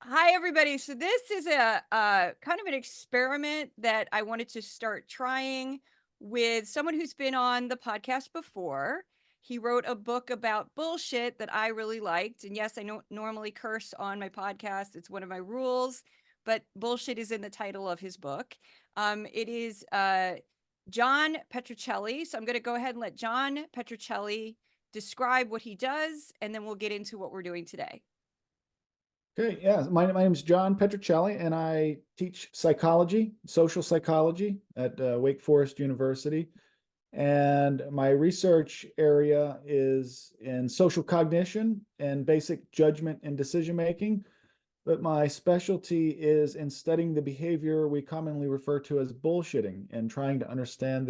Hi, everybody. So this is a kind of an experiment that I wanted to start trying with someone who's been on the podcast before. He wrote a book about bullshit that I really liked. And yes, I don't normally curse on my podcast. It's one of my rules, but bullshit is in the title of his book. It is John Petrocelli. So I'm going to go ahead and let John Petrocelli describe what he does, and then we'll get into what we're doing today. Okay, yeah, my name is John Petrocelli, and I teach psychology, social psychology at Wake Forest University. And my research area is in social cognition and basic judgment and decision making. But my specialty is in studying the behavior we commonly refer to as bullshitting and trying to understand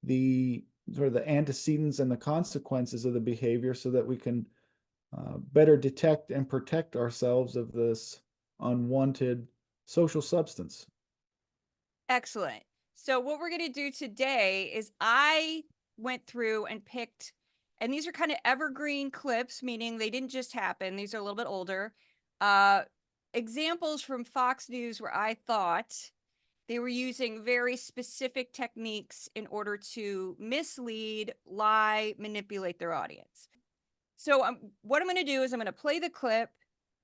the sort of the antecedents and the consequences of the behavior so that we can better detect and protect ourselves of this unwanted social substance. Excellent. So what we're going to do today is I went through and picked, and these are kind of evergreen clips, meaning they didn't just happen. These are a little bit older. Uh, Examples from Fox News where I thought they were using very specific techniques in order to mislead, lie, manipulate their audience. So what I'm going to do is I'm going to play the clip.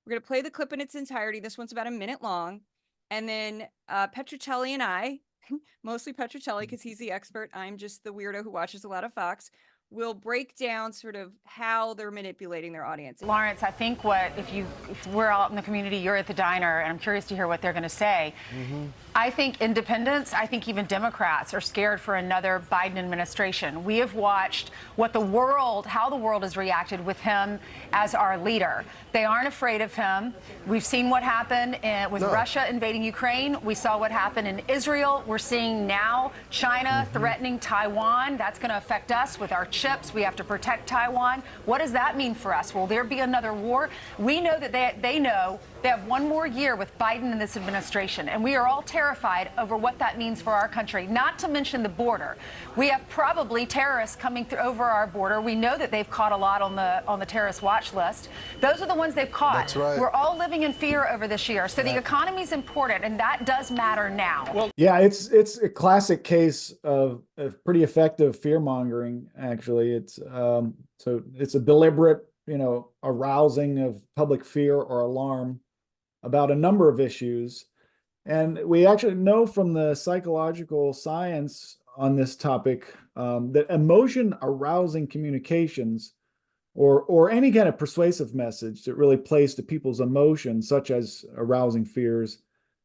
We're going to play the clip in its entirety. This one's about a minute long. And then Petrocelli and I, mostly Petrocelli because he's the expert. I'm just the weirdo who watches a lot of Fox. Will break down sort of how they're manipulating their audience. Lawrence, I think if we're out in the community, you're at the diner, and I'm curious to hear what they're going to say. I think independents, I think even Democrats are scared for another Biden administration. We have watched how the world has reacted with him as our leader. They aren't afraid of him. We've seen what happened with Russia invading Ukraine. We saw what happened in Israel. We're seeing now China threatening Taiwan. That's going to affect us with our chips. We have to protect Taiwan. What does that mean for us? Will there be another war? We know that they know they have one more year with Biden and this administration, and we are all terrified over what that means for our country, not to mention the border. We have probably terrorists coming through over our border. We know that they've caught a lot on the terrorist watch list. Those are the ones they've caught. That's right. We're all living in fear over this year. So the economy is important, and that does matter now. Well, yeah, it's a classic case of pretty effective fear mongering. Actually, it's a deliberate, arousing of public fear or alarm about a number of issues. And we actually know from the psychological science on this topic that emotion arousing communications or any kind of persuasive message that really plays to people's emotions, such as arousing fears,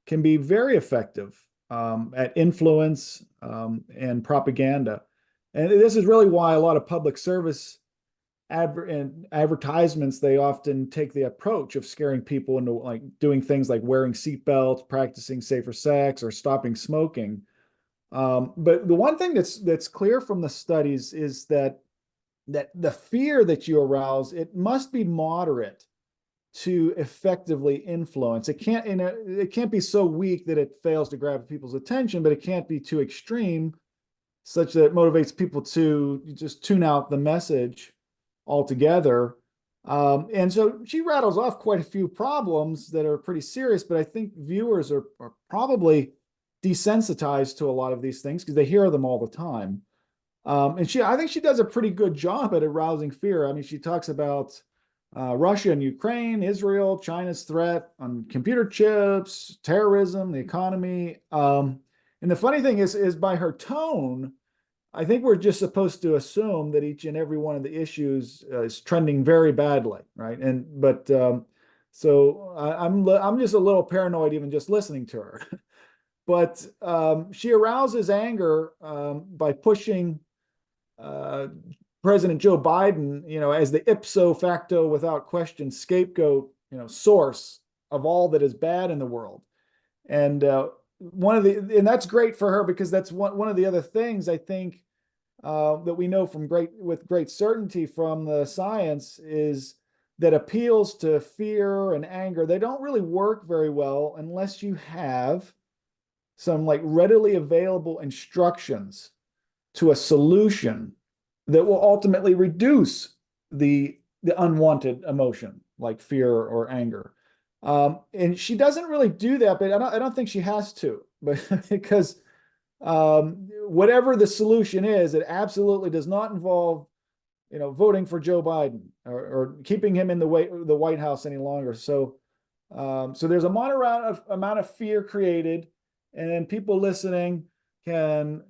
can be very effective at influence and propaganda. And this is really why a lot of public service advertisements, they often take the approach of scaring people into like doing things like wearing seatbelts, practicing safer sex, or stopping smoking. But the one thing that's clear from the studies is that the fear that you arouse, it must be moderate to effectively influence. It can't be so weak that it fails to grab people's attention, but it can't be too extreme such that it motivates people to just tune out the message altogether. And so she rattles off quite a few problems that are pretty serious, but I think viewers are probably desensitized to a lot of these things because they hear them all the time. And I think she does a pretty good job at arousing fear. I mean, she talks about Russia and Ukraine, Israel, China's threat on computer chips, terrorism, the economy. And the funny thing is by her tone, I think we're just supposed to assume that each and every one of the issues is trending very badly, right? So I'm just a little paranoid even just listening to her. But she arouses anger by pushing President Joe Biden, as the ipso facto, without question, scapegoat, source of all that is bad in the world. And and that's great for her because that's one of the other things I think that we know with great certainty from the science is that appeals to fear and anger, they don't really work very well unless you have some like readily available instructions to a solution that will ultimately reduce the unwanted emotion like fear or anger. And she doesn't really do that, but I don't think she has to, but because whatever the solution is, it absolutely does not involve, voting for Joe Biden or keeping him in the White House any longer. So, so there's a moderate amount of fear created, and then people listening can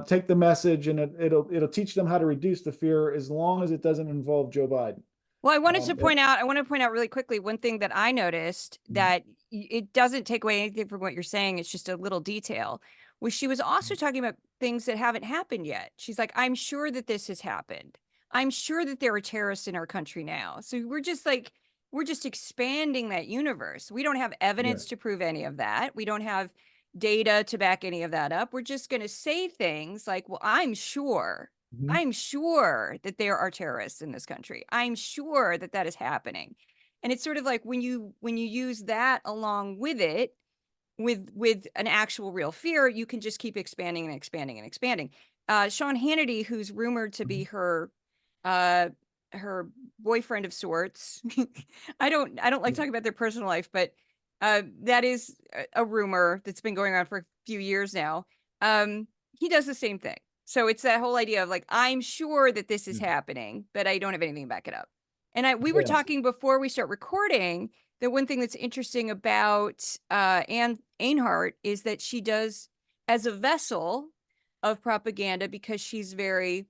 take the message, and it'll teach them how to reduce the fear as long as it doesn't involve Joe Biden. Well, I want to point out really quickly one thing that I noticed that it doesn't take away anything from what you're saying. It's just a little detail. Was she was also talking about things that haven't happened yet. She's like, I'm sure that this has happened. I'm sure that there are terrorists in our country now. So we're just expanding that universe. We don't have evidence to prove any of that. We don't have data to back any of that up. We're just going to say things like, well, I'm sure that there are terrorists in this country. I'm sure that that is happening. And it's sort of like when you use that along with it, with an actual real fear, you can just keep expanding and expanding and expanding. Sean Hannity, who's rumored to be her boyfriend of sorts. I don't like talking about their personal life, but that is a rumor that's been going on for a few years now. He does the same thing. So it's that whole idea of like, I'm sure that this is happening, but I don't have anything to back it up. And we were talking before we start recording that one thing that's interesting about Anne Einhart is that she does as a vessel of propaganda, because she's very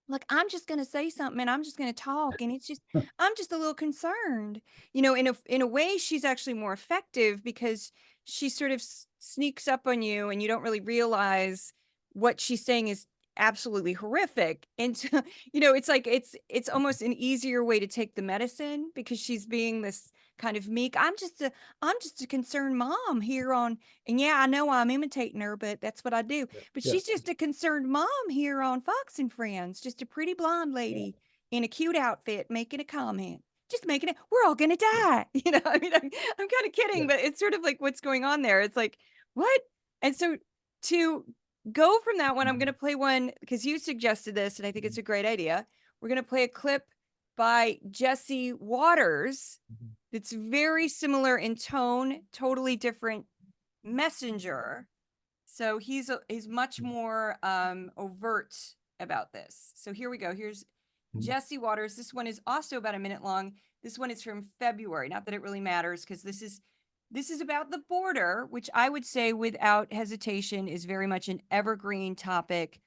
like, I'm just going to say something and I'm just going to talk. And it's just, I'm just a little concerned, in a way, she's actually more effective because she sort of sneaks up on you and you don't really realize what she's saying is absolutely horrific. And, so, it's like, it's almost an easier way to take the medicine because she's being this kind of meek. I'm just a concerned mom here on, and yeah, I know I'm imitating her, but that's what I do. But she's just a concerned mom here on Fox and Friends, just a pretty blonde lady in a cute outfit making a comment, just making it, we're all gonna die. I mean, I'm kind of kidding, but it's sort of like what's going on there. It's like, what? And so to go from that one, I'm gonna play one because you suggested this, and I think it's a great idea. We're gonna play a clip by Jesse Waters. It's very similar in tone, totally different messenger. So he's much more overt about this. So here we go. Here's Jesse Waters. This one is also about a minute long. This one is from February. Not that it really matters, because this is about the border, which I would say without hesitation is very much an evergreen topic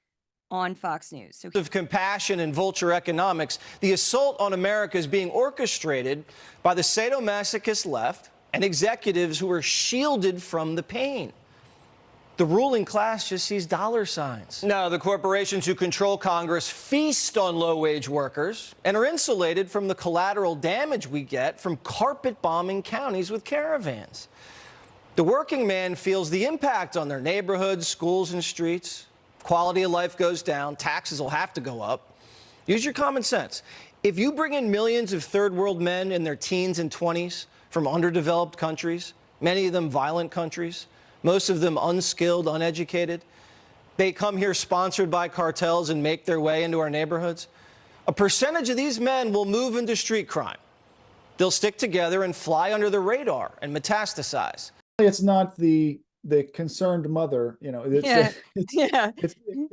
on Fox News. So of compassion and vulture economics, the assault on America is being orchestrated by the sadomasochist left and executives who are shielded from the pain. The ruling class just sees dollar signs. Now, the corporations who control Congress feast on low-wage workers and are insulated from the collateral damage we get from carpet bombing counties with caravans. The working man feels the impact on their neighborhoods, schools, and streets. Quality of life goes down. Taxes will have to go up. Use your common sense. If you bring in millions of third world men in their teens and 20s from underdeveloped countries, many of them violent countries, most of them unskilled, uneducated, they come here sponsored by cartels and make their way into our neighborhoods, a percentage of these men will move into street crime. They'll stick together and fly under the radar and metastasize. It's not the concerned mother, I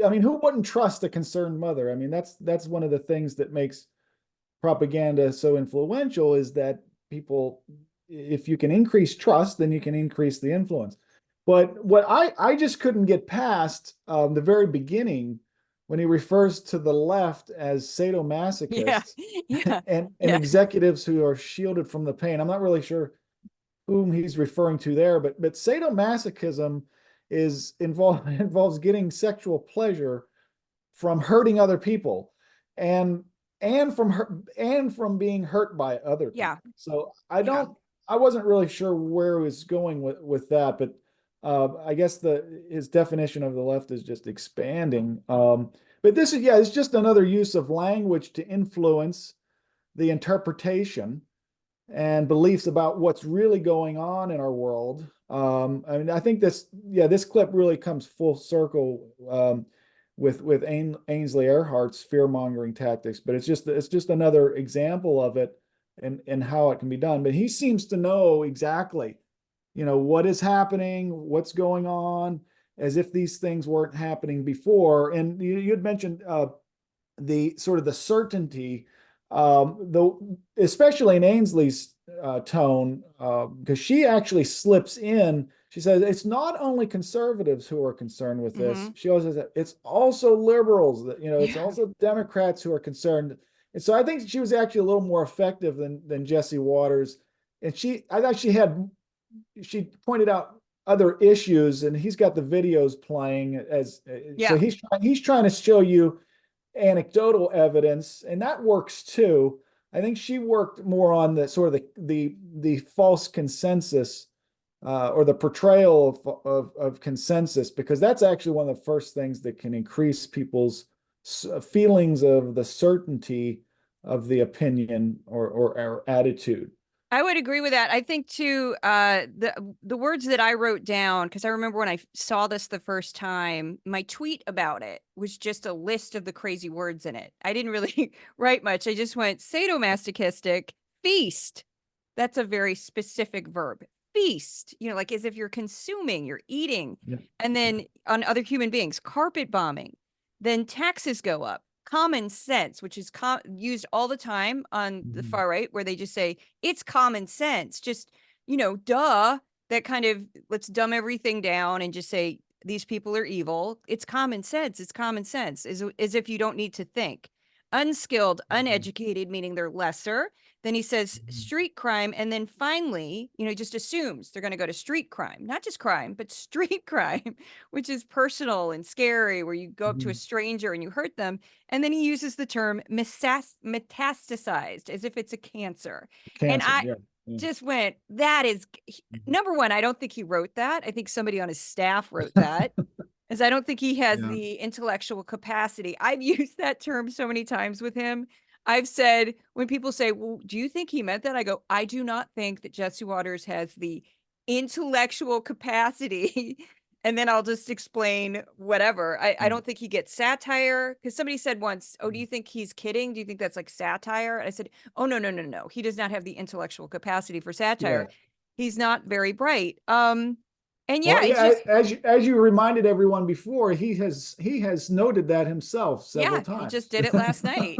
mean, who wouldn't trust a concerned mother? I mean, that's one of the things that makes propaganda so influential, is that people, if you can increase trust, then you can increase the influence. But what I just couldn't get past the very beginning, when he refers to the left as sadomasochists and executives who are shielded from the pain. I'm not really sure whom he's referring to there, but sadomasochism involves getting sexual pleasure from hurting other people, and from being hurt by other people. So I wasn't really sure where he was going with that, but I guess his definition of the left is just expanding. But this is it's just another use of language to influence the interpretation and beliefs about what's really going on in our world. I mean, I think this clip really comes full circle with Ainsley Earhart's fear-mongering tactics, but it's just another example of it. and how it can be done. But he seems to know exactly, what is happening, what's going on, as if these things weren't happening before. And you had mentioned the sort of the certainty, especially in Ainsley's tone, because she actually slips in. She says it's not only conservatives who are concerned with this. She also says it's also liberals, that it's also Democrats who are concerned. And so I think she was actually a little more effective than Jesse Waters. And I thought she pointed out other issues, and he's got the videos playing so he's trying to show you anecdotal evidence, and that works too. I think she worked more on the sort of the false consensus, or the portrayal of consensus, because that's actually one of the first things that can increase people's feelings of the certainty of the opinion or attitude. I would agree with that. I think too, the words that I wrote down, because I remember when I saw this the first time, my tweet about it was just a list of the crazy words in it. I didn't really write much. I just went sadomasochistic, feast. That's a very specific verb. Feast, like as if you're consuming, you're eating. Yeah. And then on other human beings, carpet bombing. Then taxes go up. Common sense, which is used all the time on the far right, where they just say it's common sense, just duh. That kind of, let's dumb everything down and just say these people are evil. It's common sense. It's common sense, as if you don't need to think. Unskilled, uneducated, meaning they're lesser. Then he says street crime, and then finally, just assumes they're going to go to street crime, not just crime, but street crime, which is personal and scary, where you go up to a stranger and you hurt them. And then he uses the term metastasized, as if it's a cancer. And I just went, that is number one. I don't think he wrote that. I think somebody on his staff wrote that. As I don't think he has the intellectual capacity. I've used that term so many times with him. I've said, when people say, well, do you think he meant that? I go, I do not think that Jesse Waters has the intellectual capacity. And then I'll just explain whatever. I don't think he gets satire, because somebody said once, oh, do you think he's kidding? Do you think that's like satire? And I said, oh, no. He does not have the intellectual capacity for satire. He's not very bright. And as you reminded everyone before, he has noted that himself several times. He just did it last night.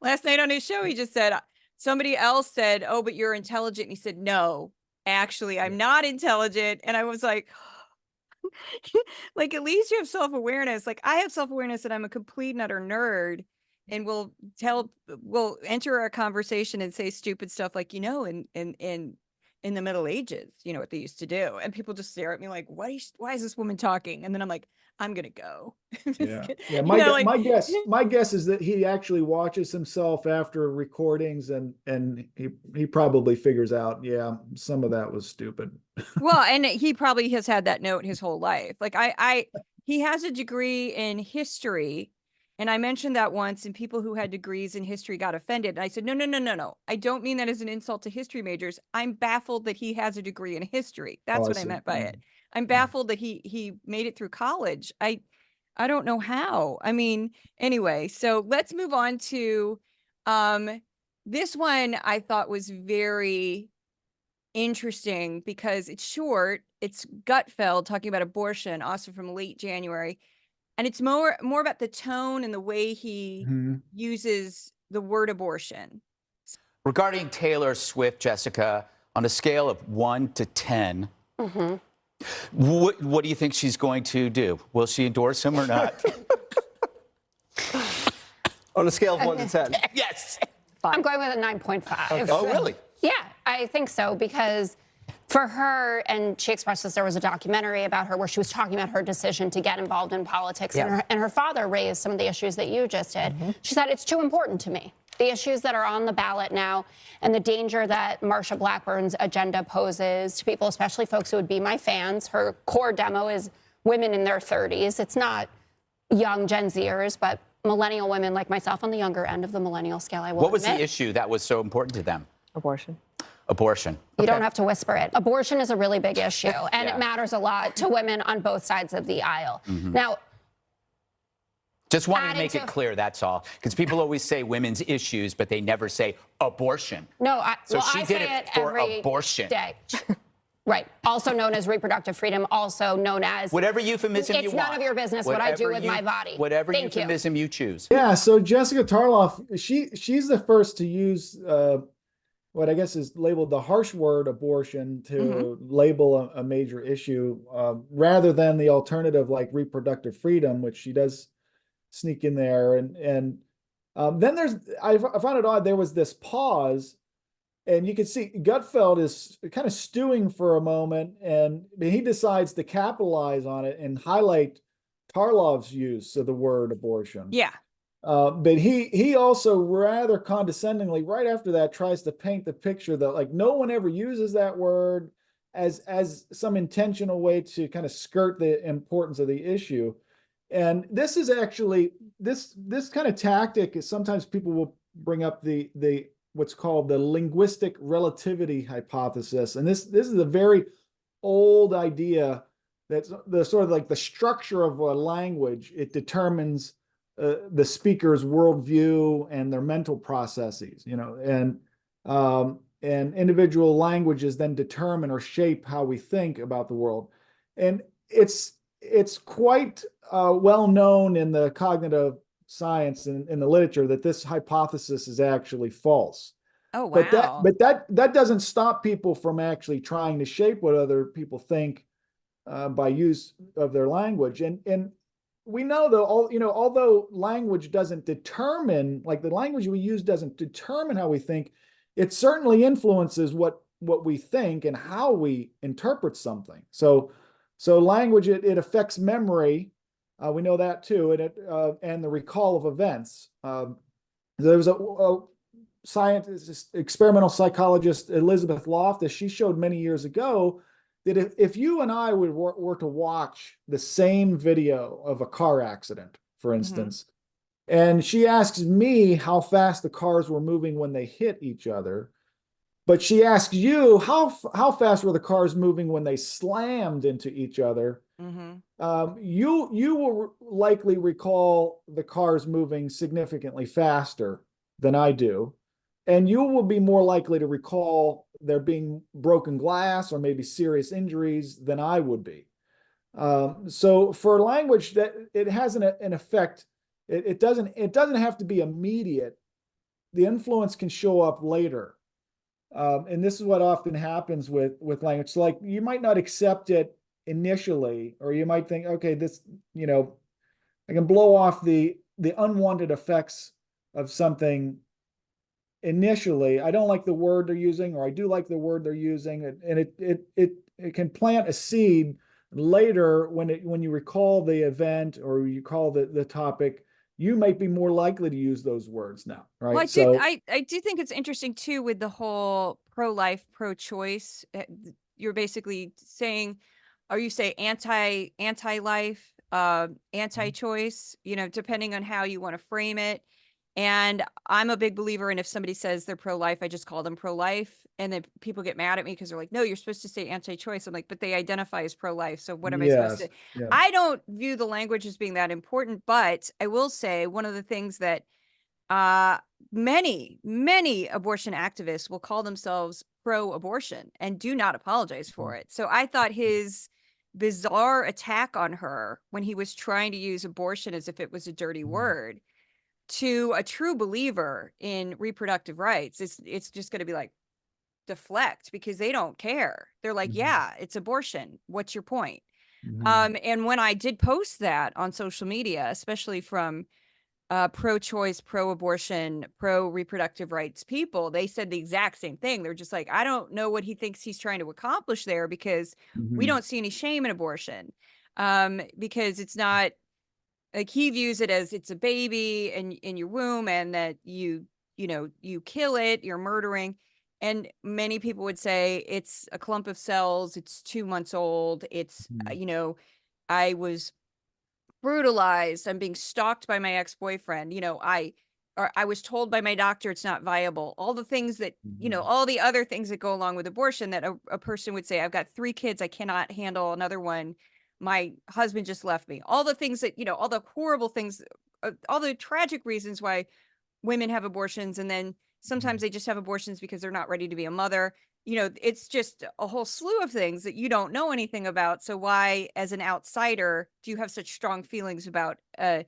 Last night on his show, he just said, somebody else said, oh, but you're intelligent. And he said, no, actually, I'm not intelligent. And I was like, like, at least you have self-awareness. Like, I have self-awareness that I'm a complete and utter nerd, and we'll enter a conversation and say stupid stuff like, in the Middle Ages, what they used to do. And people just stare at me like, why is this woman talking? And then I'm like, I'm going to go. My guess is that he actually watches himself after recordings, and he probably figures out, some of that was stupid. Well, and he probably has had that note his whole life. Like he has a degree in history. And I mentioned that once, and people who had degrees in history got offended. And I said, no. I don't mean that as an insult to history majors. I'm baffled that he has a degree in history. That's what I meant by it. I'm baffled that he made it through college. I don't know how. I mean, anyway, so let's move on to this one. I thought was very interesting because it's short. It's Gutfeld talking about abortion, also from late January. And it's more about the tone and the way he uses the word abortion. Regarding Taylor Swift, Jessica, on a scale of 1 to 10, what do you think she's going to do? Will she endorse him or not? On a scale of 1 to 10. Yes. I'm going with a 9.5. Okay. Oh, really? Yeah, I think so, because for her, and she expressed this, there was a documentary about her where she was talking about her decision to get involved in politics, and her father raised some of the issues that you just did. She said, it's too important to me. The issues that are on the ballot now, and the danger that Marsha Blackburn's agenda poses to people, especially folks who would be my fans. Her core demo is women in their 30s. It's not young Gen Zers, but millennial women like myself on the younger end of the millennial scale, I will What was admit. the issue that was so important to them? Abortion. Abortion. You don't have to whisper it. Abortion is a really big issue, and it matters a lot to women on both sides of the aisle. Now, Just wanted to adding make it clear, that's all. Because people always say women's issues, but they never say abortion. No, So well, she I did say it it for every abortion. day. Right. Also known as reproductive freedom, also known as Whatever euphemism you it's want. none of your business what I do Whatever with my body. Whatever Thank you. euphemism you choose. Yeah, so Jessica Tarloff, she's the first to use what I guess is labeled the harsh word abortion to label a major issue, rather than the alternative like reproductive freedom, which she does sneak in there. And then I found it odd, there was this pause, and you can see Gutfeld is kind of stewing for a moment, and he decides to capitalize on it and highlight Tarloff's use of the word abortion. Yeah. But he also rather condescendingly, right after that, tries to paint the picture that like no one ever uses that word as some intentional way to kind of skirt the importance of the issue. And this is actually this kind of tactic is sometimes people will bring up the what's called the linguistic relativity hypothesis, and this is a very old idea that's the sort of like the structure of a language. It determines the speaker's worldview and their mental processes, and individual languages then determine or shape how we think about the world. And it's quite well known in the cognitive science and in the literature that this hypothesis is actually false. Oh, wow. But that doesn't stop people from actually trying to shape what other people think by use of their language. And we know though, although language doesn't determine, like the language we use doesn't determine how we think, it certainly influences what we think and how we interpret something. So language, it affects memory. We know that too, and the recall of events. There was a scientist, experimental psychologist, Elizabeth Loftus. She showed many years ago that if you and I were to watch the same video of a car accident, for instance, and she asks me how fast the cars were moving when they hit each other, but she asks you how fast were the cars moving when they slammed into each other, you will likely recall the cars moving significantly faster than I do. And you will be more likely to recall there being broken glass or maybe serious injuries than I would be. So for language, that it has an effect. It doesn't have to be immediate. The influence can show up later. And this is what often happens with language. So like you might not accept it initially, or you might think, okay, this, I can blow off the unwanted effects of something initially. I don't like the word they're using, or I do like the word they're using, and it can plant a seed later when you recall the event or you call the topic. You might be more likely to use those words now, right? Well, I do think it's interesting too with the whole pro-life, pro-choice. You're basically saying, or you say anti-life, anti-choice, depending on how you want to frame it. And I'm a big believer in if somebody says they're pro-life, I just call them pro-life. And then people get mad at me because they're like, no, you're supposed to say anti-choice. I'm like, but they identify as pro-life. So what am I supposed to? Yeah. I don't view the language as being that important, but I will say one of the things that many abortion activists will call themselves pro-abortion and do not apologize for it. So I thought his bizarre attack on her when he was trying to use abortion as if it was a dirty word, to a true believer in reproductive rights, it's just going to be like deflect, because they don't care. They're like, yeah, it's abortion. What's your point? And when I did post that on social media, especially from pro-choice, pro-abortion, pro-reproductive rights people, they said the exact same thing. They're just like, I don't know what he thinks he's trying to accomplish there, because we don't see any shame in abortion, because it's not like he views it as it's a baby in your womb, and that you kill it, you're murdering. And many people would say it's a clump of cells, it's 2 months old, it's I was brutalized, I'm being stalked by my ex-boyfriend, I was told by my doctor it's not viable. All the things that, all the other things that go along with abortion, that a person would say, I've got 3 kids, I cannot handle another one. My husband just left me. All the things that, all the horrible things all the tragic reasons why women have abortions, and then sometimes they just have abortions because they're not ready to be a mother. It's just a whole slew of things that you don't know anything about. So why, as an outsider, do you have such strong feelings about Mhm.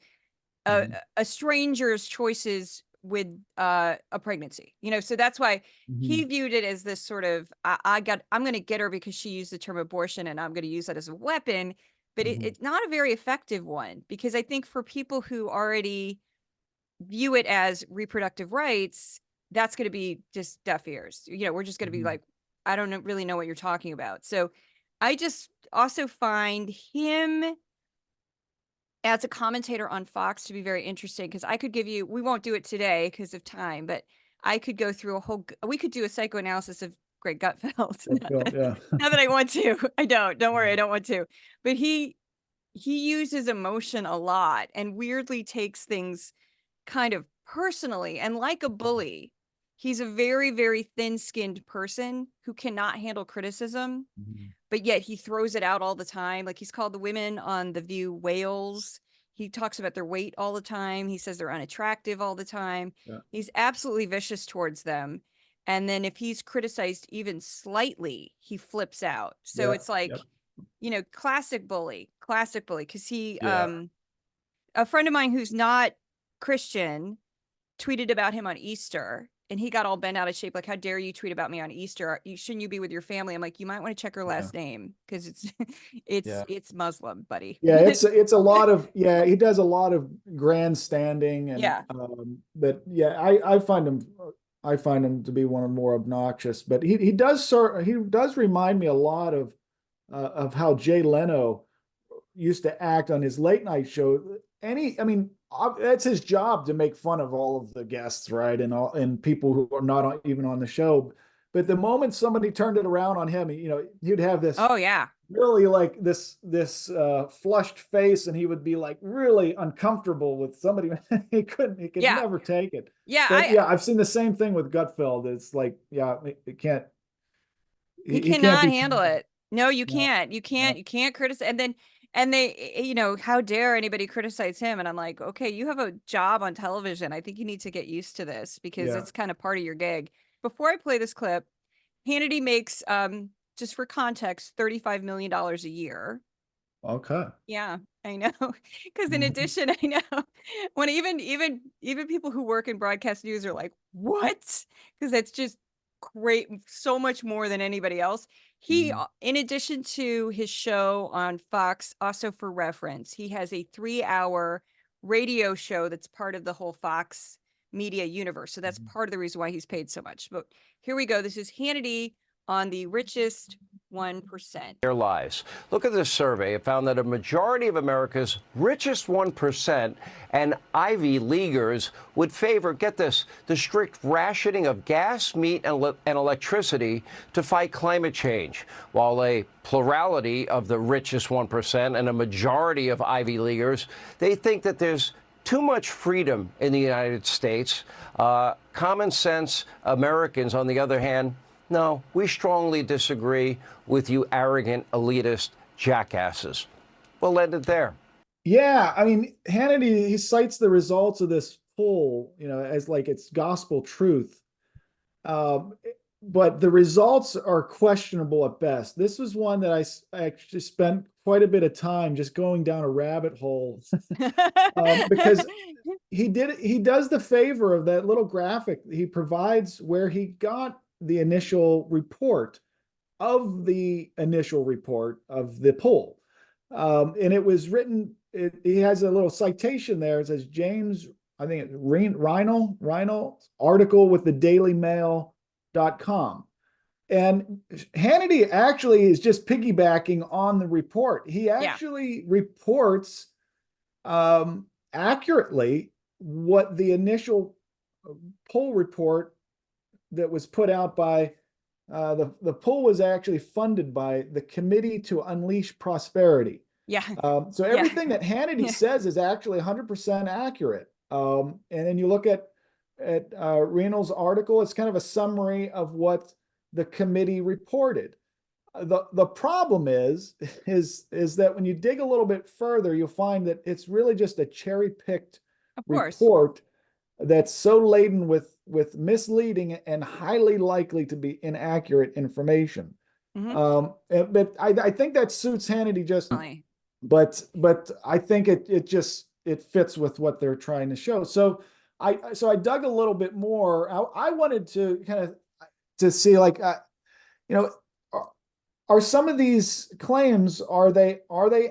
a stranger's choices with a pregnancy? So that's why he Mhm. viewed it as this sort of, I'm going to get her because she used the term abortion, and I'm going to use that as a weapon. But Mhm. it's not a very effective one, because I think for people who already view it as reproductive rights, that's going to be just deaf ears. We're just going to be Mhm. like, I don't really know what you're talking about. So I just also find him as a commentator on Fox to be very interesting, because I could give you, we won't do it today because of time, but I could go through we could do a psychoanalysis of Greg Gutfeld. That's cool. Yeah. Not that I want to. I don't worry, I don't want to. But he uses emotion a lot, and weirdly takes things kind of personally, and like a bully. He's a very, very thin-skinned person who cannot handle criticism, Mhm. but yet he throws it out all the time. Like, he's called the women on The View whales. He talks about their weight all the time. He says they're unattractive all the time. Yeah. He's absolutely vicious towards them. And then if he's criticized even slightly, he flips out. So Yeah. it's like, Yep. classic bully, because he, Yeah. a friend of mine who's not Christian tweeted about him on Easter, and he got all bent out of shape. Like, how dare you tweet about me on Easter? Shouldn't you be with your family? I'm like, you might want to check her Yeah. last name, because it's it's Yeah. it's Muslim, buddy. Yeah, it's a lot of, yeah, he does a lot of grandstanding, and Yeah. but yeah, I find him to be one of the more obnoxious, but he does remind me a lot of how Jay Leno used to act on his late night show. I mean, that's his job to make fun of all of the guests, right? And people who are not even on the show. But the moment somebody turned it around on him, he'd have this Oh yeah. really like this flushed face, and he would be like really uncomfortable with somebody. He could Yeah. never take it. Yeah. But yeah, I've seen the same thing with Gutfeld. It's like, yeah, it can't, He he can't cannot be. handle it. No, you No, can't. You no. can't. You can't criticize. And they, how dare anybody criticize him? And I'm like, okay, you have a job on television. I think you need to get used to this, because Yeah. it's kind of part of your gig. Before I play this clip, Hannity makes, just for context, $35 million a year. Okay. Yeah, I know. Because in Mhm. addition, I know, when even people who work in broadcast news are like, "What?" Because that's just great, so much more than anybody else. He, Mhm. in addition to his show on Fox, also for reference, he has a 3-hour radio show that's part of the whole Fox media universe. So that's Mhm. part of the reason why he's paid so much. But here we go. This is Hannity on the richest 1%. Their lives. Look at this survey. It found that a majority of America's richest 1% and Ivy Leaguers would favor, get this, the strict rationing of gas, meat, and electricity to fight climate change, while a plurality of the richest 1% and a majority of Ivy Leaguers, they think that there's too much freedom in the United States. Common sense Americans, on the other hand, no, we strongly disagree with you arrogant, elitist jackasses. We'll end it there. Yeah, I mean, Hannity, he cites the results of this poll, as like it's gospel truth. Um, but the results are questionable at best. This was one that I actually spent quite a bit of time just going down a rabbit hole, because he does the favor of that little graphic he provides where he got the initial report of the poll. And it was written, he has a little citation there. It says James, I think it's Reinl article with the dailymail.com. And Hannity actually is just piggybacking on the report. He Yeah. actually reports accurately what the initial poll report that was put out by the poll was actually funded by the Committee to Unleash Prosperity. Yeah. So Yeah. everything that Hannity says is actually 100% accurate. And then you look at Reinl's article; it's kind of a summary of what the committee reported. The problem is that when you dig a little bit further, you'll find that it's really just a cherry-picked Of course. report that's so laden with misleading and highly likely to be inaccurate information. But I think that suits Hannity just, Definitely. but I think it fits with what they're trying to show. So I dug a little bit more. I wanted to kind of to see like you know are some of these claims, are they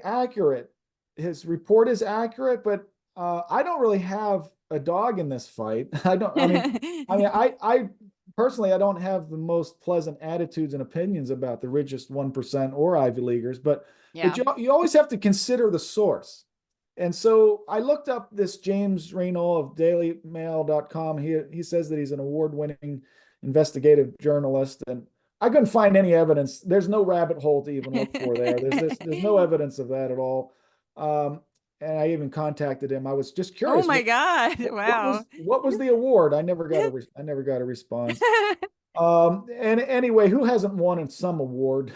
accurate? His report is accurate, but I don't really have a dog in this fight. I personally, I don't have the most pleasant attitudes and opinions about the richest 1% or Ivy Leaguers, but you always have to consider the source. And so I looked up this James Reynolds of dailymail.com. He says that he's an award-winning investigative journalist, and I couldn't find any evidence. There's no rabbit hole to even look for there. There's no evidence of that at all. And I even contacted him. I was just curious. Oh my God. Wow. What was the award? I never got a response. And anyway, who hasn't won in some award?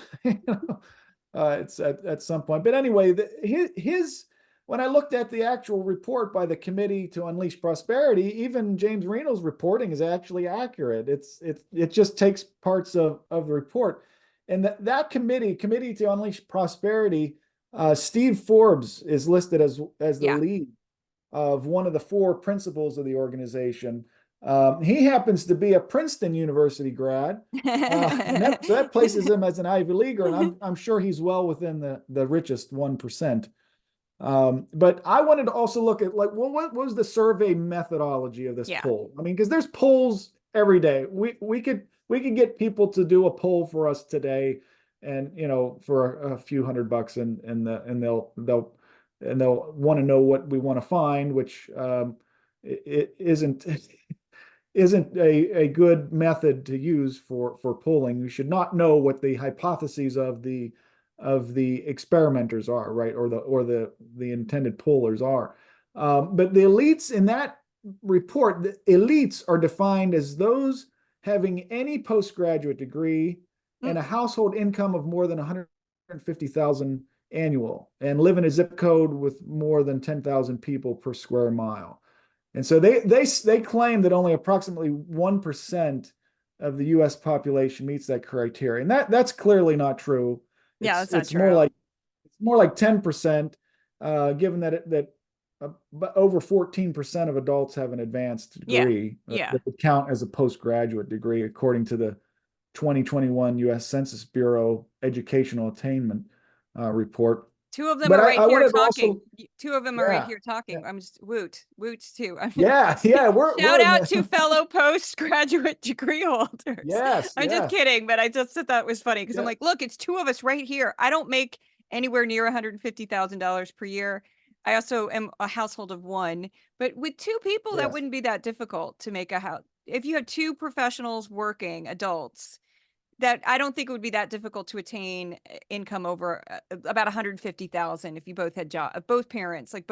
It's at some point. But anyway, his when I looked at the actual report by the Committee to Unleash Prosperity, even James Reynolds' reporting is actually accurate. It just takes parts of the report. And that committee to Unleash Prosperity, Steve Forbes is listed as the lead of one of the 4 principals of the organization. He happens to be a Princeton University grad, and so that places him as an Ivy Leaguer, and I'm sure he's well within the richest 1%. But I wanted to also look at like, well, what was the survey methodology of this poll? I mean, because there's polls every day. We could get people to do a poll for us today, and for a few $100, and they'll want to know what we want to find, which it isn't a good method to use for polling. You should not know what the hypotheses of the experimenters are, right, or the intended pollers are. But the elites in that report, the elites are defined as those having any postgraduate degree and a household income of more than 150,000 annual, and live in a zip code with more than 10,000 people per square mile. And so they claim that only approximately 1% of the U.S. population meets that criteria, and that's clearly not true. That's not true. More like 10%, given that over 14% of adults have an advanced degree that would count as a postgraduate degree, according to the 2021 U.S. Census Bureau Educational Attainment report. 2 of them are right here talking. 2 of them are right here talking. Yeah. I'm just woots too. Yeah. Shout out to fellow postgraduate degree holders. Yes. I'm just kidding, but I just thought that was funny because I'm like, look, it's 2 of us right here. I don't make anywhere near $150,000 per year. I also am a household of 1, but with 2 people, that wouldn't be that difficult to make a house. If you had 2 professionals working adults, that I don't think it would be that difficult to attain income over about 150,000 if you both had both parents, like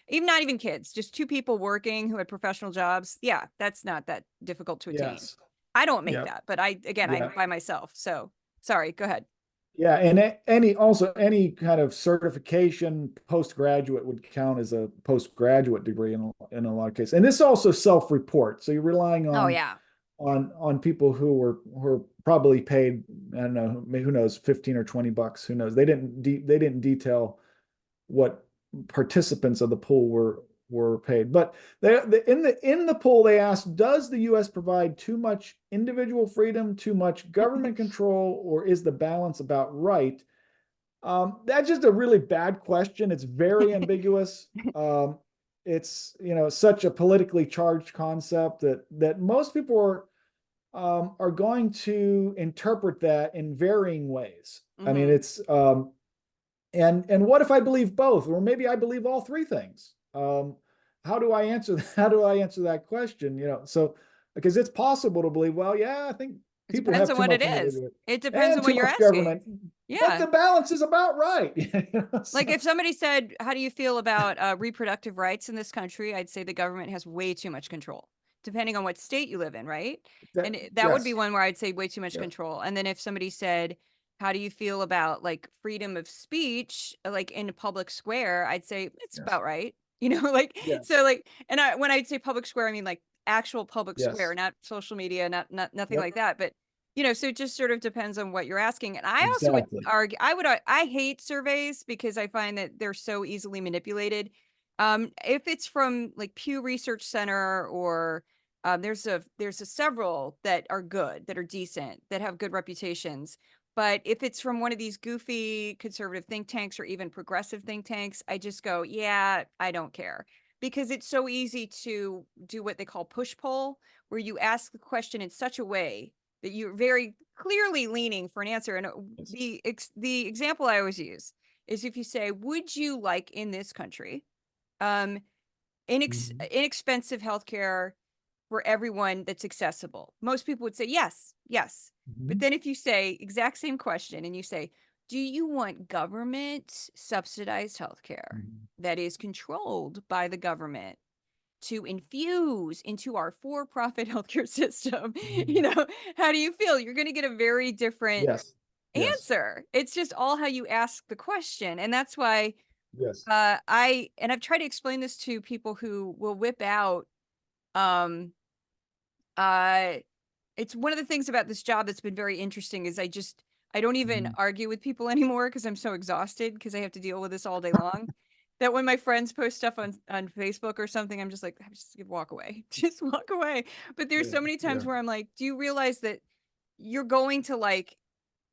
even not even kids, just 2 people working who had professional jobs. Yeah, that's not that difficult to attain. Yes. I don't make that, but I'm by myself. So sorry, go ahead. Yeah, and any kind of certification postgraduate would count as a postgraduate degree in a lot of cases. And this also self-report, so you're relying on on people who were probably paid, I don't know, who knows, $15 or $20, who knows. They didn't detail what participants of the pool were paid. But in the poll they asked, does the U.S. provide too much individual freedom, too much government control, or is the balance about right? That's just a really bad question. It's very ambiguous. It's such a politically charged concept that most people are going to interpret that in varying ways. I mean, it's and what if I believe both, or maybe I believe all 3 things? How do I answer that question? So because it's possible to believe, well, yeah, I think people have too much. It depends on what it is. It depends on what you're asking. Government. But the balance is about right. Like if somebody said, how do you feel about reproductive rights in this country? I'd say the government has way too much control, depending on what state you live in, right? And that would be one where I'd say way too much control. And then if somebody said, how do you feel about like freedom of speech, like in a public square, I'd say it's about right. you know, like, Yes. so like, and when I'd say public square, I mean like actual public square, Yes. not social media, nothing Yep. like that. But, you know, so it just sort of depends on what you're asking. And I also would Exactly. argue, I hate surveys because I find that they're so easily manipulated. If it's from like Pew Research Center or there's a several that are good, that are decent, that have good reputations. But if it's from one of these goofy conservative think tanks or even progressive think tanks, I just go, yeah, I don't care. Because it's so easy to do what they call push poll, where you ask the question in such a way that you're very clearly leaning for an answer. And Yes. the example I always use is if you say, would you like in this country um, Mhm. inexpensive healthcare for everyone that's accessible? Most people would say yes, yes. But Mhm. then if you say exact same question and you say, do you want government subsidized healthcare Mhm. that is controlled by the government to infuse into our for-profit healthcare system? You Mhm. know, how do you feel? You're going to get a very different Yes. Yes. answer. It's just all how you ask the question. And that's why Yes. I've tried to explain this to people who will whip out um uh it's one of the things about this job that's been very interesting is I don't even Mhm. argue with people anymore because I'm so exhausted because I have to deal with this all day long. That when my friends post stuff on Facebook or something, I'm just like, I just walk away. Just walk away. But there's Yeah. so many Yeah. times where I'm like, do you realize that you're going to like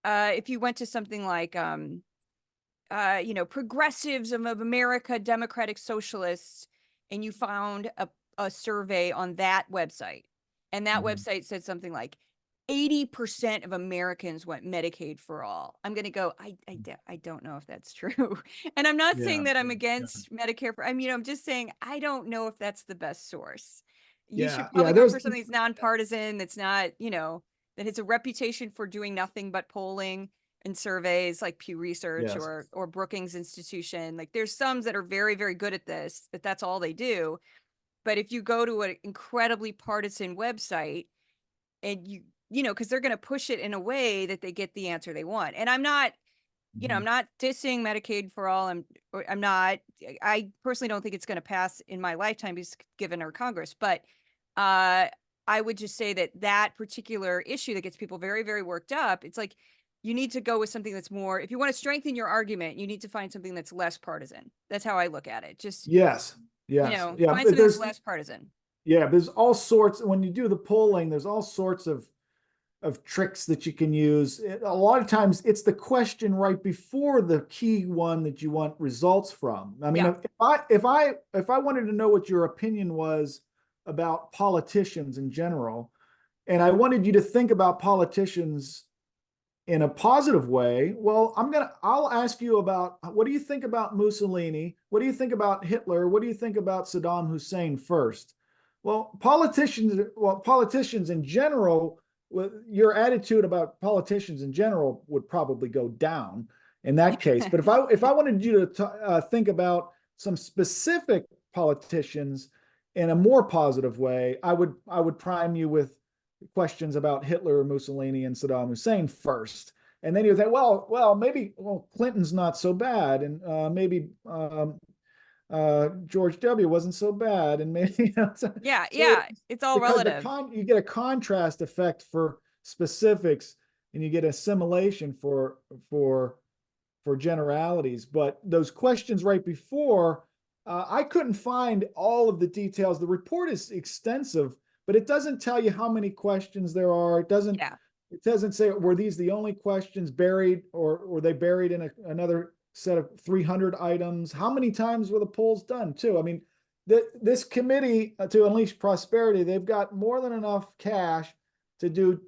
if you went to something like you know, progressives of America, Democratic Socialists, and you found a survey on that website, and that Mhm. website said something like 80% of Americans want Medicaid for all. I'm going to go, I don't know if that's true. And I'm not Yeah. saying that I'm Yeah. Yeah. against Medicare for, I mean, I'm just saying I don't know if that's the best source. You should Yeah. Yeah. probably go There's for something that's nonpartisan, that's not, you know, that has a reputation for doing nothing but polling and surveys like Pew Research yes. or Brookings Institution. Like there's some that are very, very good at this, that's all they do. But if you go to an incredibly partisan website and you know, because they're going to push it in a way that they get the answer they want. And I'm not, you know, I'm Mhm. not dissing Medicaid for all. I'm not, I personally don't think it's going to pass in my lifetime given our Congress, but uh, I would just say that that particular issue that gets people very, very worked up, it's like, you need to go with something that's more, if you want to strengthen your argument, you need to find something that's less partisan. That's how I look at it. Just, Yes. you Yes. know, Yeah. find But something that's there's less partisan. yeah. There's all sorts when you do the polling. There's all sorts of tricks that you can use. A lot of times it's the question right before the key one that you want results from. I mean, Yeah. if I wanted to know what your opinion was about politicians in general, and I wanted you to think about politicians in a positive way, well, I'll ask you about what do you think about Mussolini? What do you think about Hitler? What do you think about Saddam Hussein first? Politicians in general, your attitude about politicians in general would probably go down in that case. But if I wanted you to think about some specific politicians in a more positive way, I would prime you with questions about Hitler, Mussolini, and Saddam Hussein first. And then you think, maybe Clinton's not so bad, and maybe George W. wasn't so bad, and maybe Yeah. so Yeah. It's all because relative. you get a contrast effect for specifics, and you get assimilation for generalities. But those questions right before, I couldn't find all of the details. The report is extensive, but it doesn't tell you how many questions there are. It doesn't. Yeah. It doesn't say were these the only questions buried, or were they buried in another set of 300 items? How many times were the polls done? Too. I mean, this committee to unleash prosperity, they've got more than enough cash to do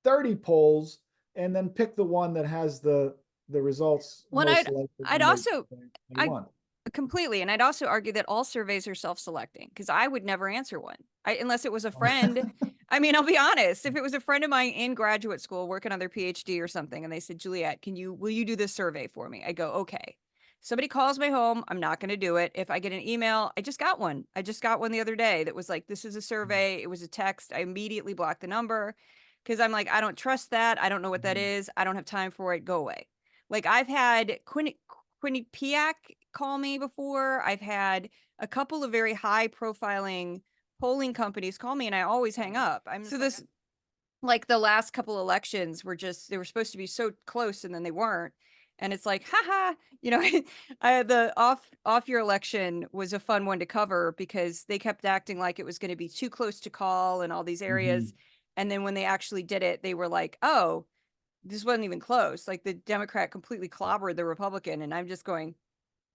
30 polls and then pick the one that has the results Well, most likely I'd and also, they I want. completely, and I'd also argue that all surveys are self-selecting because I would never answer one unless it was a friend. I mean, I'll be honest. If it was a friend of mine in graduate school working on their PhD or something, and they said, Juliet, will you do this survey for me? I go, okay. Somebody calls my home, I'm not going to do it. If I get an email, I just got one. I just got one the other day that was like, this is a survey. It was a text. I immediately blocked the number because I'm like, I don't trust that. I don't know what that is. I don't have time for it. Go away. Like I've had Quinnipiac call me before. I've had a couple of very high profiling polling companies call me, and I always hang up. Like the last couple elections were they were supposed to be so close, and then they weren't. And it's like, haha, the off year election was a fun one to cover because they kept acting like it was going to be too close to call in all these areas. And then when they actually did it, they were like, oh, this wasn't even close. Like the Democrat completely clobbered the Republican. And I'm just going,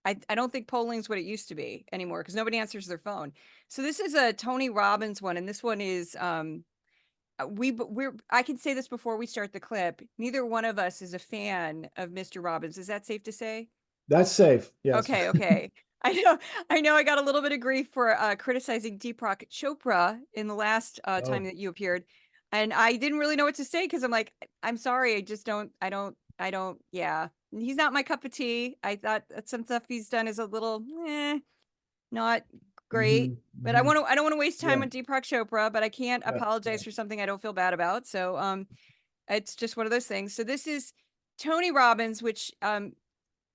I don't think polling's what it used to be anymore because nobody answers their phone. So this is a Tony Robbins one. And this one is, I can say this before we start the clip. Neither one of us is a fan of Mr. Robbins. Is that safe to say? That's safe. Yes. Okay. I know I got a little bit of grief for criticizing Deepak Chopra in the last time that you appeared. And I didn't really know what to say because I'm like, I'm sorry, I don't, yeah. He's not my cup of tea. I thought that some stuff he's done is a little not great. But I don't want to waste time Yeah. on Deepak Chopra, but I can't Yeah, apologize for something I don't feel bad about. So it's just one of those things. So this is Tony Robbins, which I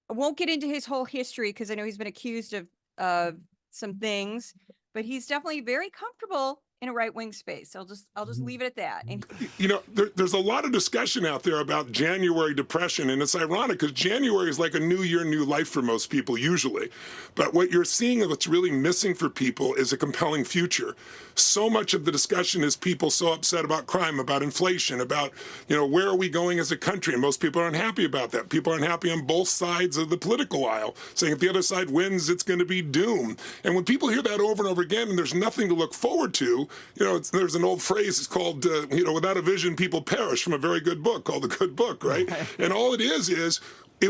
won't get into his whole history because I know he's been accused of some things, but he's definitely very comfortable in a right-wing space. I'll just leave it at that. And there's a lot of discussion out there about January depression, and it's ironic because January is like a new year, new life for most people usually. But what you're seeing and what's really missing for people is a compelling future. So much of the discussion is people so upset about crime, about inflation, about, where are we going as a country? And most people aren't happy about that. People aren't happy on both sides of the political aisle, saying if the other side wins, it's going to be doom. And when people hear that over and over again and there's nothing to look forward to, there's an old phrase, it's called, without a vision, people perish, from a very good book called The Good Book, right? And all it is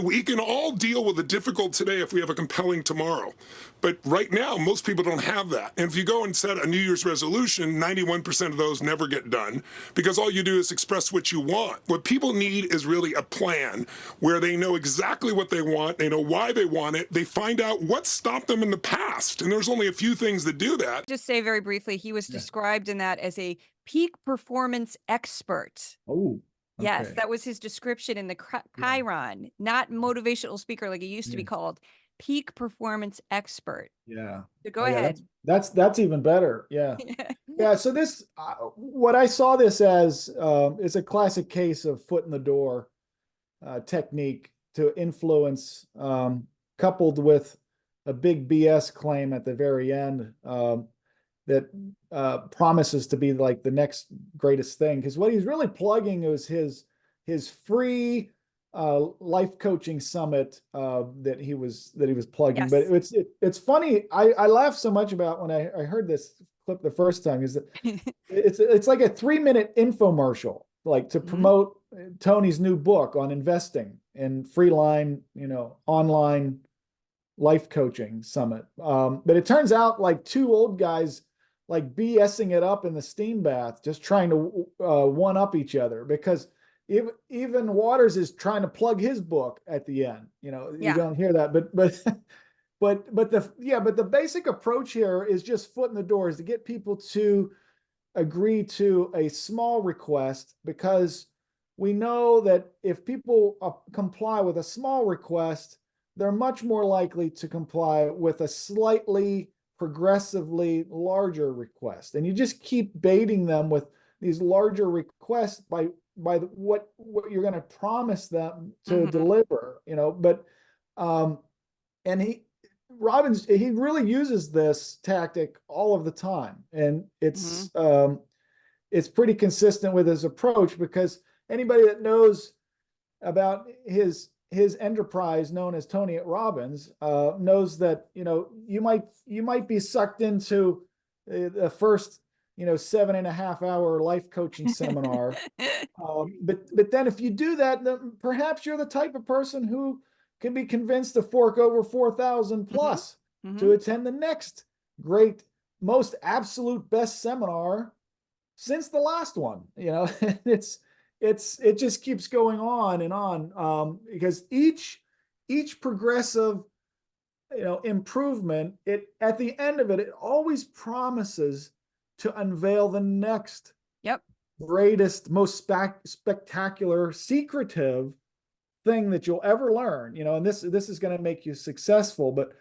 we can all deal with the difficult today if we have a compelling tomorrow. But right now, most people don't have that. And if you go and set a New Year's resolution, 91% of those never get done because all you do is express what you want. What people need is really a plan where they know exactly what they want, they know why they want it, they find out what stopped them in the past. And there's only a few things that do that. just say very briefly, he was described in that as a peak performance expert. Oh, Yes, okay. that was his description in the Chiron, not motivational speaker like it used to be called. Peak performance expert. Yeah. So go ahead. That's even better. Yeah. Yeah. So this, what I saw this as, is a classic case of foot in the door technique to influence, coupled with a big BS claim at the very end that promises to be like the next greatest thing. Because what he's really plugging is his free life coaching summit that he was plugging. Yes. But it's funny. I laughed so much about when I heard this clip the first time, is that it's like a 3-minute infomercial, like to promote Tony's new book on investing and Freeline, online life coaching summit. But it turns out like two old guys like BSing it up in the steam bath, just trying to one up each other, because even Waters is trying to plug his book at the end. You don't hear that, but the basic approach here is just foot in the door, is to get people to agree to a small request, because we know that if people comply with a small request, they're much more likely to comply with a slightly progressively larger request. And you just keep baiting them with these larger requests by what you're going to promise them to deliver, but and Robbins, he really uses this tactic all of the time. And it's pretty consistent with his approach, because anybody that knows about his enterprise known as Tony Robbins knows that you might be sucked into the first 7.5 hour life coaching seminar, but then if you do that, then perhaps you're the type of person who can be convinced to fork over 4,000 plus to attend the next great, most absolute best seminar since the last one. It just keeps going on and on, because each progressive improvement, at the end of it always promises to unveil the next greatest, most spectacular, secretive thing that you'll ever learn, and this is going to make you successful. But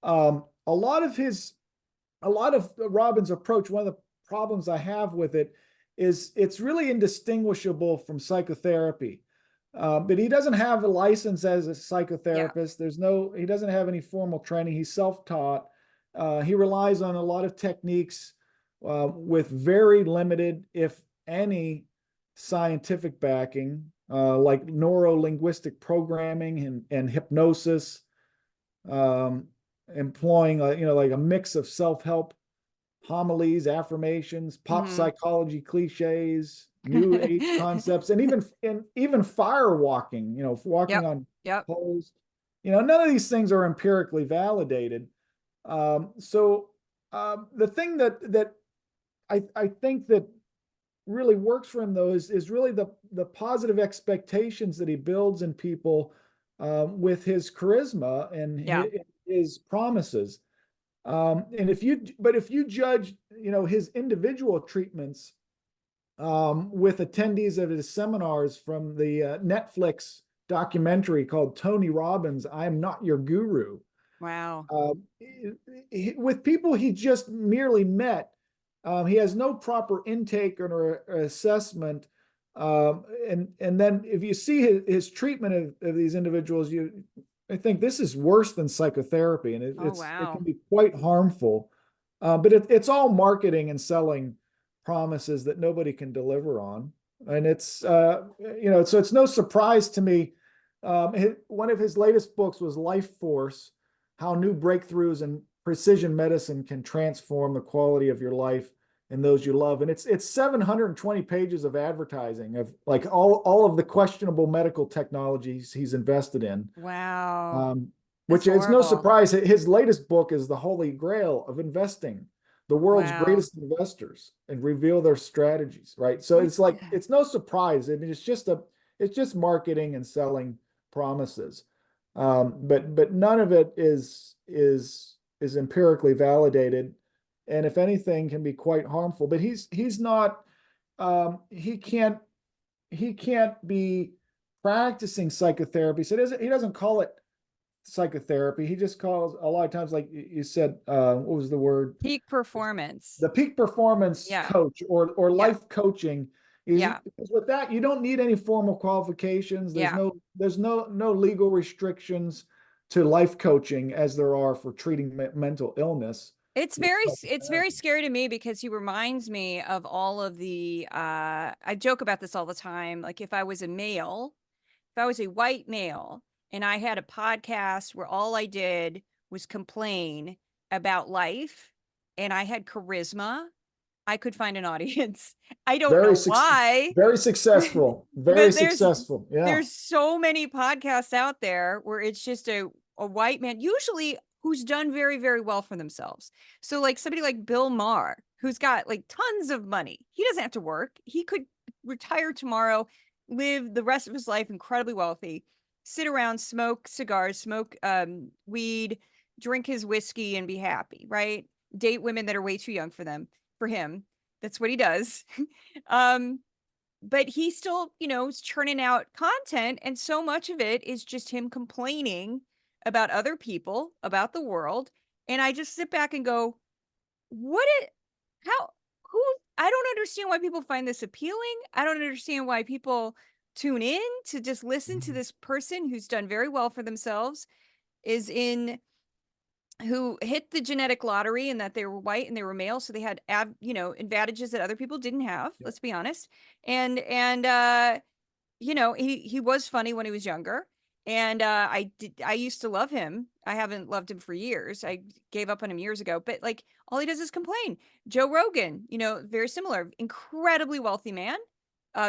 a lot of Robin's approach, one of the problems I have with it is it's really indistinguishable from psychotherapy. But he doesn't have a license as a psychotherapist. He doesn't have any formal training. He's self-taught. He relies on a lot of techniques with very limited, if any, scientific backing, like neuro-linguistic programming and hypnosis, employing like a mix of self-help homilies, affirmations, pop psychology cliches, new age concepts, and even fire walking, walking on poles. None of these things are empirically validated. So the thing that I think that really works for him, though, is really the positive expectations that he builds in people with his charisma and his promises. And if you judge, his individual treatments with attendees of his seminars from the Netflix documentary called Tony Robbins, I Am Not Your Guru. Wow. With people he just merely met, he has no proper intake or assessment. And then if you see his treatment of these individuals, I think this is worse than psychotherapy, and it can be quite harmful. But it's all marketing and selling promises that nobody can deliver on. And it's, so it's no surprise to me. One of his latest books was Life Force: How New Breakthroughs in Precision Medicine Can Transform the Quality of Your Life and Those You Love. And it's 720 pages of advertising of like all of the questionable medical technologies he's invested in. Wow. Which is no surprise. His latest book is the Holy Grail of investing, the world's greatest investors, and reveal their strategies. Right. So it's no surprise. I mean, it's just marketing and selling promises. But none of it is empirically validated, and if anything, can be quite harmful. But he's not. He can't be practicing psychotherapy. So he doesn't call it psychotherapy. He just calls, a lot of times, like you said, what was the word? Peak performance. The peak performance coach or life coaching. Because with that, you don't need any formal qualifications. There's no legal restrictions to life coaching as there are for treating mental illness. It's very scary to me, because he reminds me of all of the I joke about this all the time. Like, if I was a white male and I had a podcast where all I did was complain about life and I had charisma, I could find an audience. I don't know why. Very successful. Very successful. Yeah. There's so many podcasts out there where it's just a white man, usually, who's done very, very well for themselves. So like somebody like Bill Maher, who's got like tons of money. He doesn't have to work. He could retire tomorrow, live the rest of his life incredibly wealthy, sit around, smoke cigars, smoke weed, drink his whiskey, and be happy, right? Date women that are way too young for him. That's what he does. But he still, is churning out content, and so much of it is just him complaining about other people, about the world. And I just sit back and go, I don't understand why people find this appealing. I don't understand why people tune in to just listen to this person who's done very well for themselves, who hit the genetic lottery, and that they were white and they were male. So they had, advantages that other people didn't have, let's be honest. And he was funny when he was younger. And I used to love him. I haven't loved him for years. I gave up on him years ago. But like, all he does is complain. Joe Rogan, very similar, incredibly wealthy man,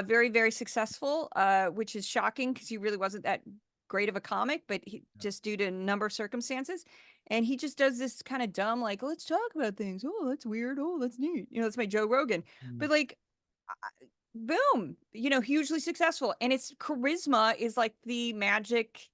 very, very successful, which is shocking, because he really wasn't that great of a comic, but just due to a number of circumstances. And he just does this kind of dumb, like, let's talk about things. Oh, that's weird. Oh, that's neat. That's my Joe Rogan. But like, boom, hugely successful. And its charisma is like the magic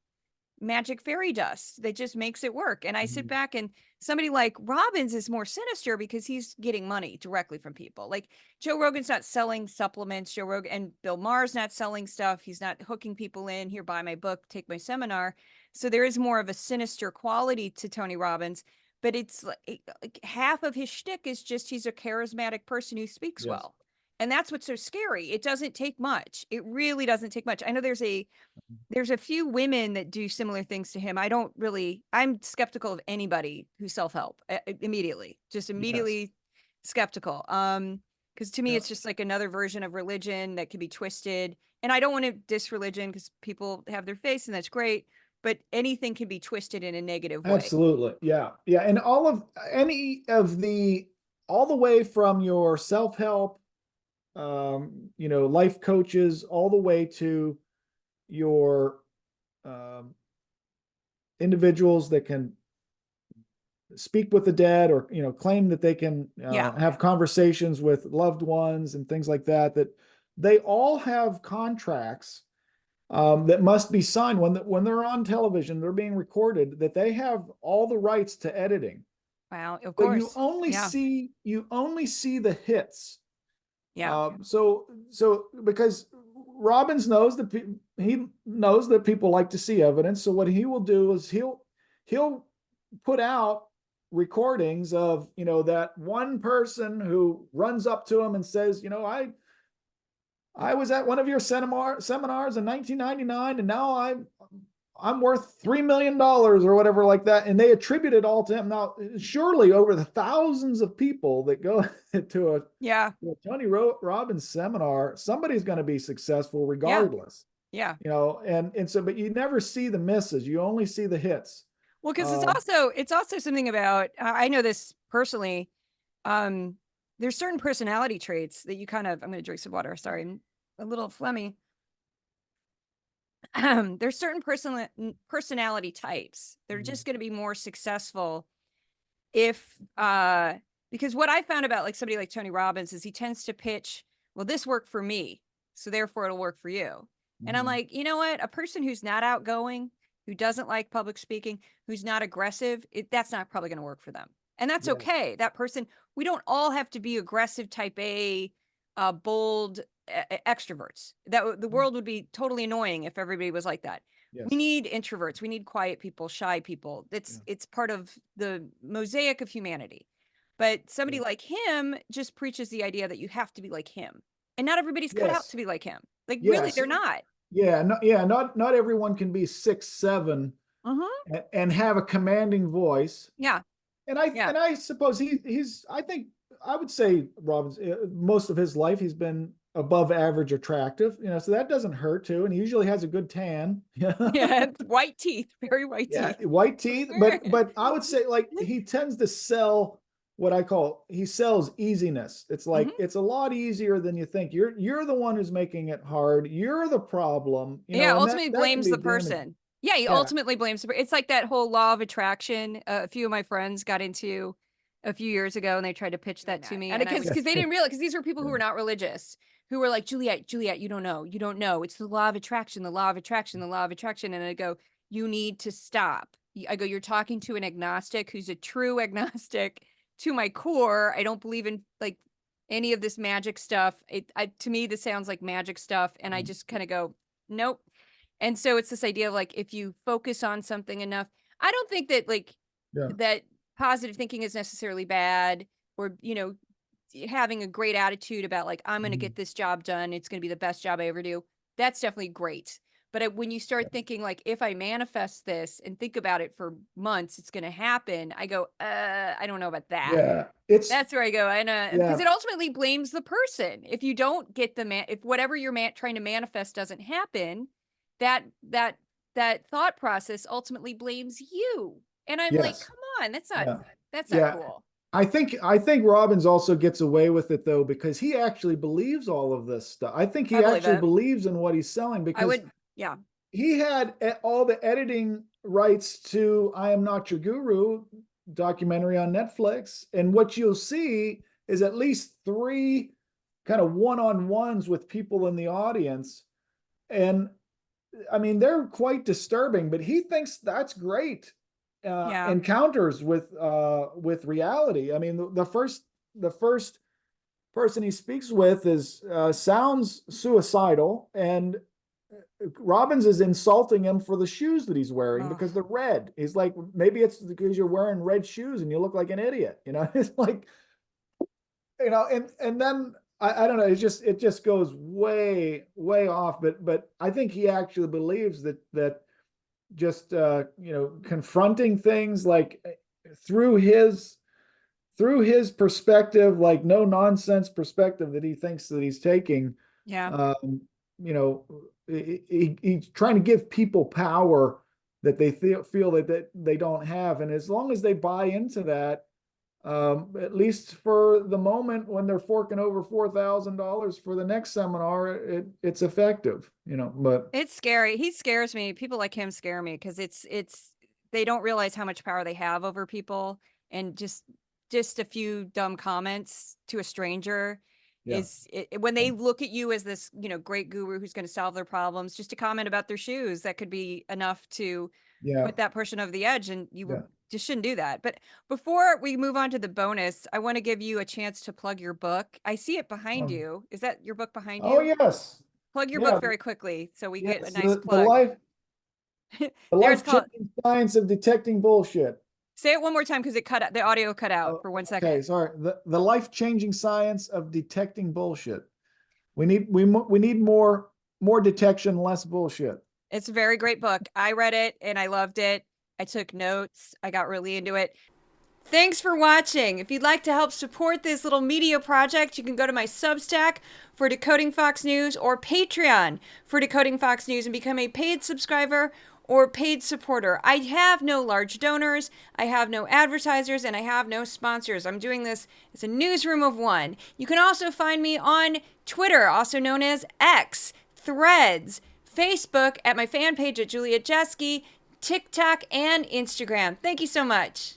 fairy dust that just makes it work. And I sit back, and somebody like Robbins is more sinister because he's getting money directly from people. Like Joe Rogan's not selling supplements. Joe Rogan and Bill Maher's not selling stuff. He's not hooking people in here, buy my book, take my seminar. So there is more of a sinister quality to Tony Robbins, but it's like half of his shtick is just he's a charismatic person who speaks Yes. well. And that's what's so scary. It doesn't take much. It really doesn't take much. I know there's a few women that do similar things to him. I'm skeptical of anybody who's self-help immediately, just immediately skeptical. Because to me, Yeah. it's just like another version of religion that can be twisted. And I don't want to diss religion because people have their faith and that's great, but anything can be twisted in a negative way. Absolutely. Yeah. Yeah. And all the way from your self-help, life coaches, all the way to your individuals that can speak with the dead, or claim that they can have conversations with loved ones and things like that, that they all have contracts that must be signed when they're on television, they're being recorded, that they have all the rights to editing. Wow, of But course. you only see the hits. Yeah. So because Robbins knows he knows that people like to see evidence. So what he will do is he'll put out recordings of that one person who runs up to him and says, I was at one of your seminars in 1999, and now I'm worth $3 million or whatever like that. And they attribute it all to him. Now, surely over the thousands of people that go to a Tony Robbins seminar, somebody's going to be successful regardless. Yeah. But you never see the misses. You only see the hits. Well, because it's also something about, I know this personally. There's certain personality traits that I'm going to drink some water. Sorry, I'm a little phlegmy. There's certain personality types that are just going to be more successful if, because what I found about like somebody like Tony Robbins is he tends to pitch, well, this worked for me, so therefore it'll work for you. And I'm like, you know what? A person who's not outgoing, who doesn't like public speaking, who's not aggressive, that's not probably going to work for them. And that's okay. That person, we don't all have to be aggressive type A, bold extroverts. The world would be totally annoying if everybody was like that. Yes. We need introverts. We need quiet people, shy people. It's part of the mosaic of humanity. But somebody like him just preaches the idea that you have to be like him. And not everybody's cut out to be like him. Like really, they're not. Yeah, not everyone can be 6'7" and have a commanding voice. Yeah. And I suppose I would say Robbins, most of his life he's been above average attractive, so that doesn't hurt too. And he usually has a good tan. Yeah, it's white teeth, very white teeth. White teeth. But I would say like he tends to sell he sells easiness. It's like it's a lot easier than you think. You're the one who's making it hard. You're the problem. Ultimately blames the person. Yeah, he ultimately blames it's like that whole law of attraction. A few of my friends got into a few years ago, and they tried to pitch that to me, and because they didn't realize, because these were people who were not religious, who were like, Juliet, you don't know. It's the law of attraction, the law of attraction, the law of attraction. And I go, you need to stop. I go, you're talking to an agnostic who's a true agnostic to my core. I don't believe in like any of this magic stuff. To me, this sounds like magic stuff. And I just kind of go, nope. And so it's this idea of like, if you focus on something enough, I don't think that that positive thinking is necessarily bad, or, having a great attitude about like, I'm going to get this job done. It's going to be the best job I ever do. That's definitely great. But when you start thinking like, if I manifest this and think about it for months, it's going to happen. I go, I don't know about that. Yeah, that's where I go. And because it ultimately blames the person. If you don't get if whatever you're trying to manifest doesn't happen, that thought process ultimately blames you. And I'm like, come on, that's not cool. I think Robbins also gets away with it though, because he actually believes all of this stuff. I think he actually believes in what he's selling, because he had all the editing rights to I Am Not Your Guru documentary on Netflix. And what you'll see is at least 3 kind of one-on-ones with people in the audience. And I mean, they're quite disturbing, but he thinks that's great. Yeah. encounters with reality. I mean, the first person he speaks with is sounds suicidal, and Robbins is insulting him for the shoes that he's wearing Ugh. because they're red. He's like, maybe it's because you're wearing red shoes and you look like an idiot. It's like, and then I don't know. It just goes way off. But I think he actually believes that just confronting things like through his perspective, like no nonsense perspective that he thinks that he's taking. Yeah. He's trying to give people power that they feel that they don't have, and as long as they buy into that, at least for the moment when they're forking over $4,000 for the next seminar, it's effective. But It's scary. He scares me. People like him scare me because they don't realize how much power they have over people, and just a few dumb comments to a stranger yeah, when they look at you as this, great guru who's going to solve their problems, just a comment about their shoes that could be enough to yeah, put that person over the edge, and yeah. just shouldn't do that. But before we move on to the bonus, I want to give you a chance to plug your book. I see it behind Um, you. Is that your book behind oh you? yes, Plug your yeah, book very quickly so we get a yes. nice The plug. There's called. life-changing science of detecting bullshit. Say it one more time because it cut out. The audio cut out Oh, for 1 okay, second. sorry. The life-changing science of detecting bullshit. We need more detection, less bullshit. It's a very great book. I read it and I loved it. I took notes. I got really into it. Thanks for watching. If you'd like to help support this little media project, you can go to my Substack for Decoding Fox News or Patreon for Decoding Fox News and become a paid subscriber or paid supporter. I have no large donors, I have no advertisers, and I have no sponsors. I'm doing this as a newsroom of one. You can also find me on Twitter, also known as X, Threads, Facebook, at my fan page at Juliet Jeske, TikTok, and Instagram. Thank you so much.